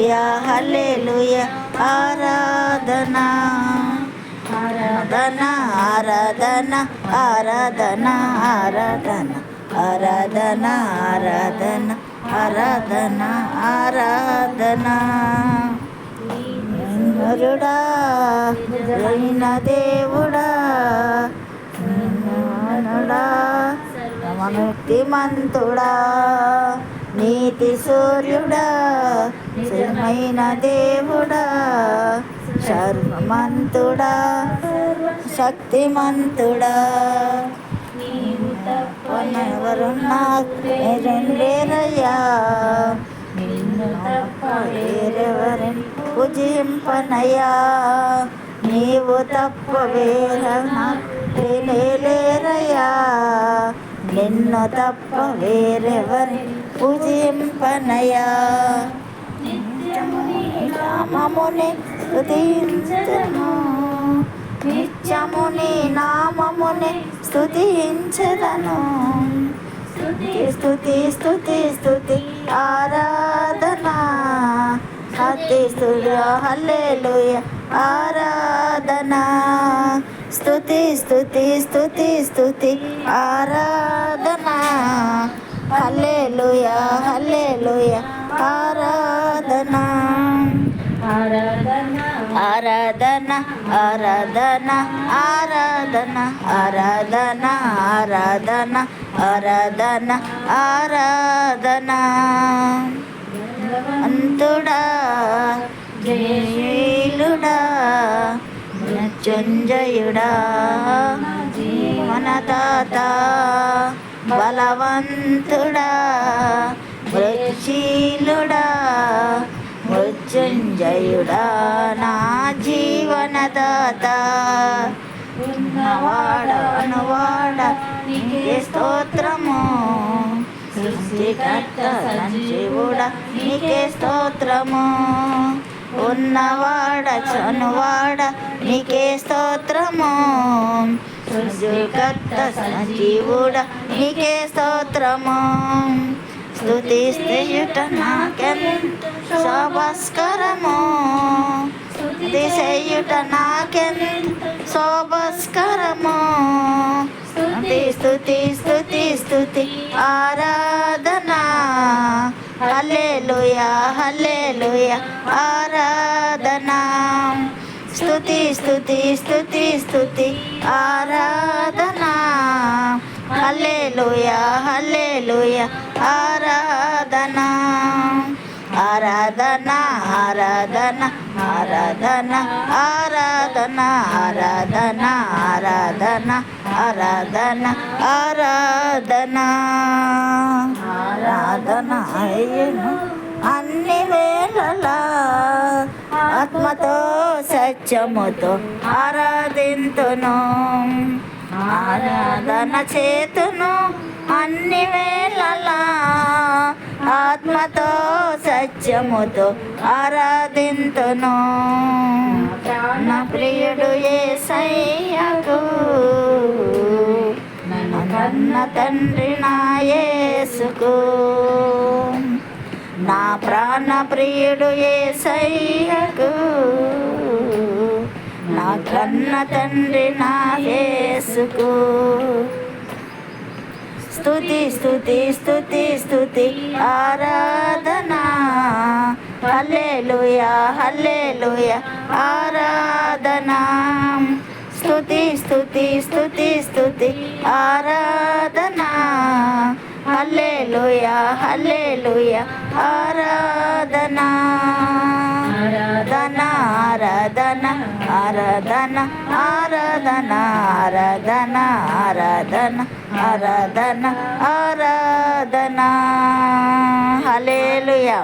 హల్లెలూయా హల్లెలూయా ఆరాధన ఆరాధన ఆరాధన ఆరాధన ఆరాధన ఆరాధన ఆరాధన ఆరాధన ఆరాధన నరుడా అయిన దేవుడా నరుడా సమముక్తిమంతుడా నీతి సూర్యుడా శ్రీమైన దేవుడా సర్వమంతుడా శక్తిమంతుడా నీవు తప్పనెవరున్నారయ్యా నిన్ను తప్ప వేరెవరిని పూజింపనయ్యా నీవు తప్ప వేరేలేరయ్యా నిన్ను తప్ప వేరెవరిని పూజింపనయ్యా నామముని స్తుతించెదను నిత్యము నీ నామముని స్తుతించెదను స్తుతి స్తుతి స్తుతి ఆరాధన స్తుతి స్తుతి హల్లెలూయా ఆరాధన స్తుతి స్తుతి స్తుతి స్తుతి ఆరాధన హల్లెలూయా హల్లెలూయా ఆరాధన ఆరాధన ఆరాధన ఆరాధన ఆరాధన ఆరాధన ఆరాధన ఆరాధన ఆరాధన అంతుడా జయశీలుడా మృత్యుంజయుడా జీవనదాత బలవంతుడా మృత్యుశీలుడా మృత్యుంజయుడా నా జీవనదాత ఉన్నవాడ అనువాడ నీకే స్తోత్రము సృష్టికర్త సంజీవుడా నీకే స్తోత్రము ఉన్నవాడ చనువాడ నీకే స్తోత్రము సృష్టికర్త సంజీవుడా నీకే స్తోత్రము స్తుతి స్తుతియుట నాకెంత శోభస్కరము స్తుతి చేయుట నాకెంత శోభస్కరము స్తుతి స్తుతి స్తుతి స్తుతి ఆరాధన హల్లెలూయా హల్లెలూయా ఆరాధన స్తుతి స్తుతి స్తుతి స్తుతి ఆరాధన హల్లెలూయా హల్లెలూయా ఆరాధన ఆరాధన ఆరాధన ఆరాధన ఆరాధన ఆరాధన ఆరాధన ఆరాధన ఆరాధన ఆరాధన అయ్యను అన్ని వేళలా ఆత్మతో సత్యముతో ఆరాధింతును ఆరాధన చేతును అన్ని వేళలా ఆత్మతో సత్యముతో ఆరాధింతును నా ప్రియుడు యేసయ్యకు నన్ను కన్న తండ్రి నా యేసుకు నా ప్రాణ ప్రియుడు యేసయ్యకు నా కన్న తండ్రి నా యేసుకు స్తుతి స్తుతి స్తుతి స్తుతి ఆరాధన హల్లెలూయా హల్లెలూయా ఆరాధన స్తుతి స్తుతి స్తుతి స్తుతి ఆరాధన హల్లెలూయా హల్లెలూయా ఆరాధన ఆరాధన ఆరాధన ఆరాధన ఆరాధన ఆరాధన ఆరాధన ఆరాధన ఆరాధన హల్లెలూయా.